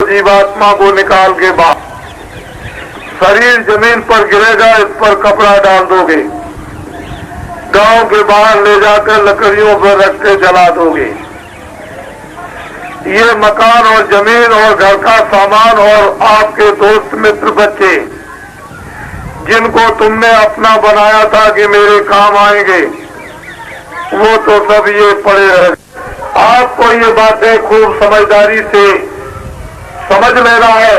जीवात्मा को निकाल के बाद शरीर जमीन पर गिरेगा, इस पर कपड़ा डाल दोगे, गांव के बाहर ले जाकर लकड़ियों पर रख के जला दोगे। ये मकान और जमीन और घर का सामान और आपके दोस्त मित्र बच्चे जिनको तुमने अपना बनाया था कि मेरे काम आएंगे, वो तो सब ये पड़े रहे। आपको ये बातें खूब समझदारी से समझ लेना है।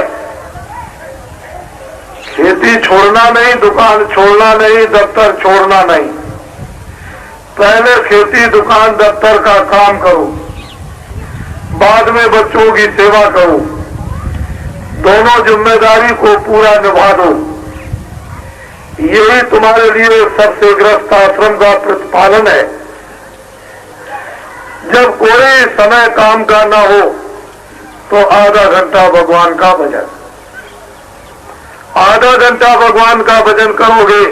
खेती छोड़ना नहीं, दुकान छोड़ना नहीं, दफ्तर छोड़ना नहीं। पहले खेती, दुकान, दफ्तर का काम करो, बाद में बच्चों की सेवा करो। दोनों जिम्मेदारी को पूरा निभा दो। यही तुम्हारे लिए सबसे ग्रस्त आश्रम का प्रतिपालन है। जब कोई समय काम का ना हो तो आधा घंटा भगवान का भजन, आधा घंटा भगवान का भजन करोगे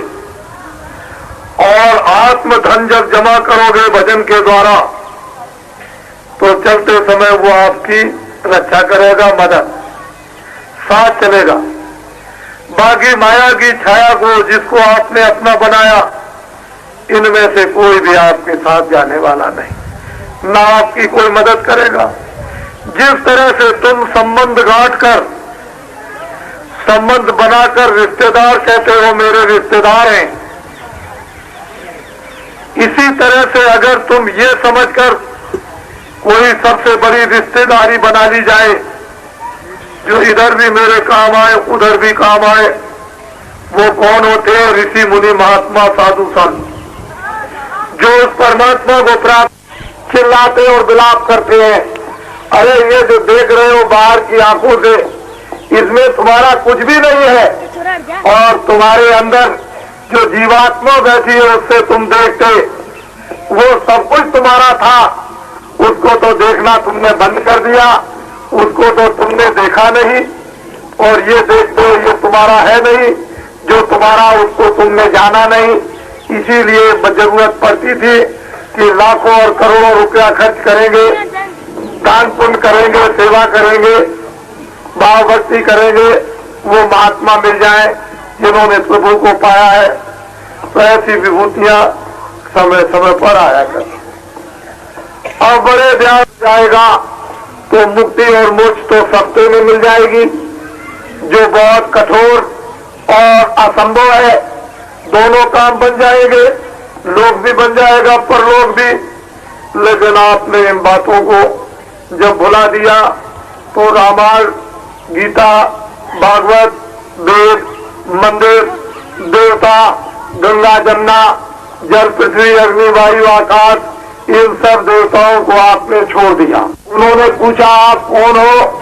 और आत्म धन जब जमा करोगे भजन के द्वारा, तो चलते समय वो आपकी रक्षा करेगा, मदद साथ चलेगा। बाकी माया की छाया को जिसको आपने अपना बनाया, इनमें से कोई भी आपके साथ जाने वाला नहीं, ना आपकी कोई मदद करेगा। जिस तरह से तुम संबंध गांठ कर, संबंध बनाकर रिश्तेदार कहते हो मेरे रिश्तेदार हैं, इसी तरह से अगर तुम ये समझकर कोई सबसे बड़ी रिश्तेदारी बना ली जाए, जो इधर भी मेरे काम आए उधर भी काम आए, वो कौन होते हैं? ऋषि मुनि महात्मा साधु संत, जो उस परमात्मा को प्राप्त चिल्लाते और विलाप करते हैं, अरे ये जो देख रहे हो बाहर की आंखों से, इसमें तुम्हारा कुछ भी नहीं है, और तुम्हारे अंदर जो जीवात्मा बैठी है उससे तुम देखते, वो सब कुछ तुम्हारा था, उसको तो देखना तुमने बंद कर दिया, उसको तो तुमने देखा नहीं, और ये देखते हो ये तुम्हारा है नहीं, जो तुम्हारा उसको तुमने जाना नहीं। इसीलिए जरूरत पड़ती थी कि लाखों और करोड़ों रुपया खर्च करेंगे, दान पुण्य करेंगे, सेवा करेंगे, भाव भक्ति करेंगे, वो महात्मा मिल जाए जिन्होंने प्रभु को पाया है। तो ऐसी विभूतियां समय समय पर आया कर। अब बड़े ध्यान जाएगा तो मुक्ति और मोक्ष तो सस्ते में मिल जाएगी, जो बहुत कठोर और असंभव है। दोनों काम बन जाएंगे, लोक भी बन जाएगा, परलोक भी। लेकिन आपने इन बातों को जब भुला दिया तो रामायण, गीता, भागवत, वेद, मंदिर, देवता, गंगा, जमुना, जल, पृथ्वी, अग्नि, वायु, आकाश, इन सब देवताओं को आपने छोड़ दिया। उन्होंने पूछा आप कौन हो?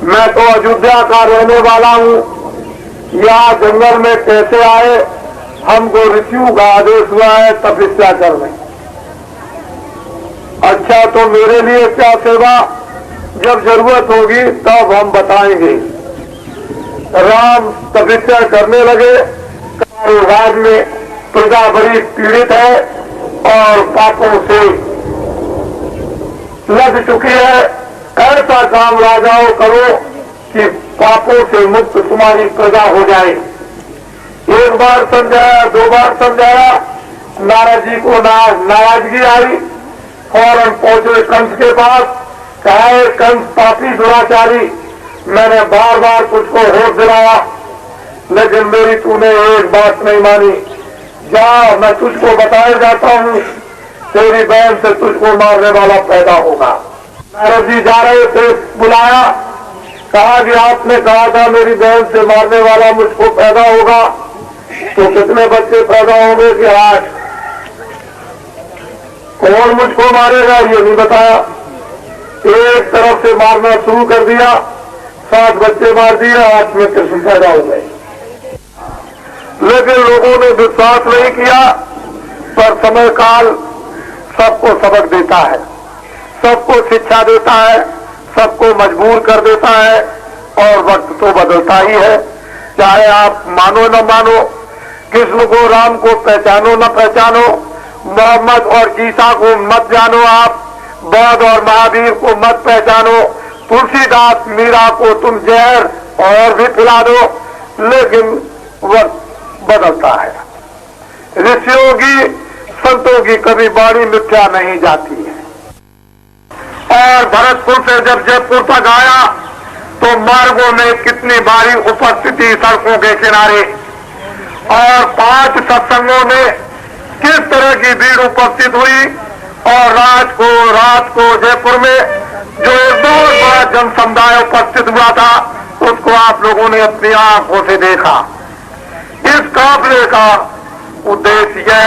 मैं तो अयोध्या का रहने वाला हूँ, यहाँ जंगल में कैसे आए? हमको ऋषियों का आदेश हुआ है तपस्या करने। अच्छा तो मेरे लिए क्या सेवा? जब जरूरत होगी तब हम बताएंगे। राम तपस्या करने लगे। राज्य में प्रजा बड़ी पीड़ित है और पापों से लग चुकी है। ऐसा काम राजाओं करो कि पापों से मुक्त तुम्हारी प्रजा हो जाए। एक बार समझाया, दो बार समझाया, नारद जी को नाराजगी आई। फौरन पहुंचे कंस के पास, कहा कंस पापी दुराचारी, मैंने बार बार तुझको होश दिलाया, लेकिन मेरी तूने एक बात नहीं मानी। जा, मैं तुझको बताया जाता हूँ, तेरी बहन से तुझको मारने वाला पैदा होगा। नारद जी जा रहे थे, बुलाया, कहा कि आपने कहा था मेरी बहन से मारने वाला मुझको पैदा होगा, तो कितने बच्चे पैदा होंगे? कि 8। कौन मुझको मारेगा ये नहीं बताया। एक तरफ से मारना शुरू कर दिया, 7 बच्चे मार दिए, 8 में कृष्ण पैदा हो गए। लेकिन लोगों ने विश्वास नहीं किया। पर समय काल सबको सबक देता है, सबको शिक्षा देता है, सबको मजबूर कर देता है, और वक्त तो बदलता ही है। चाहे आप मानो न मानो, कृष्ण को, राम को पहचानो न पहचानो, मोहम्मद और गीता को मत जानो, आप बौद्ध और महावीर को मत पहचानो, तुलसीदास मीरा को तुम जहर और भी पिला दो, लेकिन वक्त बदलता है। ऋषियों की, संतों की कभी बाणी मिथ्या नहीं जाती है। और भरतपुर से जब जयपुर तक आया तो मार्गों में कितनी भारी उपस्थिति सड़कों के किनारे, और 5 सत्संगों में किस तरह की भीड़ उपस्थित हुई। और रात को जयपुर में जो एक बहुत बड़ा जन समुदाय उपस्थित हुआ था, उसको आप लोगों ने अपनी आंखों से देखा। इस काफिले का उद्देश्य यह,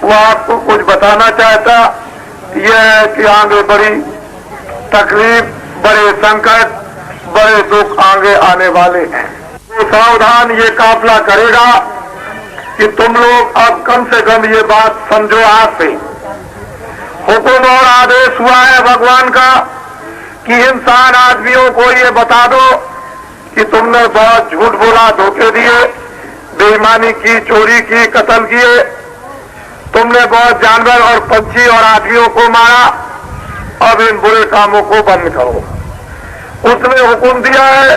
वो आपको कुछ बताना चाहता, यह है कि आगे बड़ी तकलीफ, बड़े संकट, बड़े दुख आगे आने वाले हैं। तो सावधान ये काफिला करेगा कि तुम लोग अब कम से कम ये बात समझो। आज से हुक्म और आदेश हुआ है भगवान का कि इंसान आदमियों को ये बता दो कि तुमने बहुत झूठ बोला, धोखे दिए, बेईमानी की, चोरी की, कत्ल किए, तुमने बहुत जानवर और पंछी और आदमियों को मारा, अब इन बुरे कामों को बंद करो। उसने हुक्म दिया है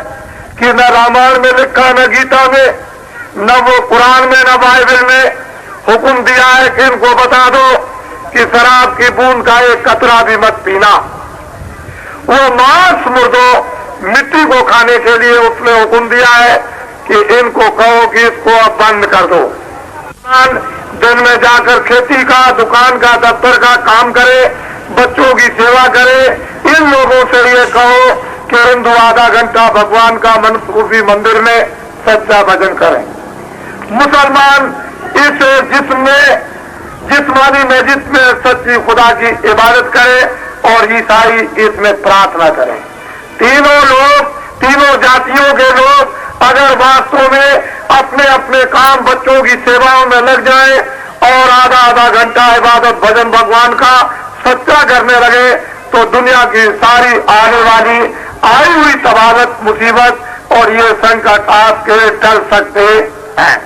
कि न रामायण में लिखा, न गीता में, न वो कुरान में, न बाइबल में हुक्म दिया है कि इनको बता दो कि शराब की बूंद का एक कतरा भी मत पीना। वो मांस मुर्दों मिट्टी को खाने के लिए उसने हुक्म दिया है कि इनको कहो कि इसको अब बंद कर दो। दिन में जाकर खेती का, दुकान का, दफ्तर का काम करे, बच्चों की सेवा करे। इन लोगों से ये कहो कि हिंदू आधा घंटा भगवान का मनसूबी मंदिर में सच्चा भजन करें। मुसलमान इस जिस्मानी मस्जिद में सच्ची खुदा की इबादत करे, और ईसाई इसमें प्रार्थना करें। तीनों जातियों के लोग अगर वास्तव में अपने अपने काम, बच्चों की सेवाओं में लग जाएं और आधा घंटा इबादत भजन भगवान का सच्चा करने लगे, तो दुनिया की सारी आने वाली आई हुई तबादत, मुसीबत और ये संकट आपके टल सकते हैं।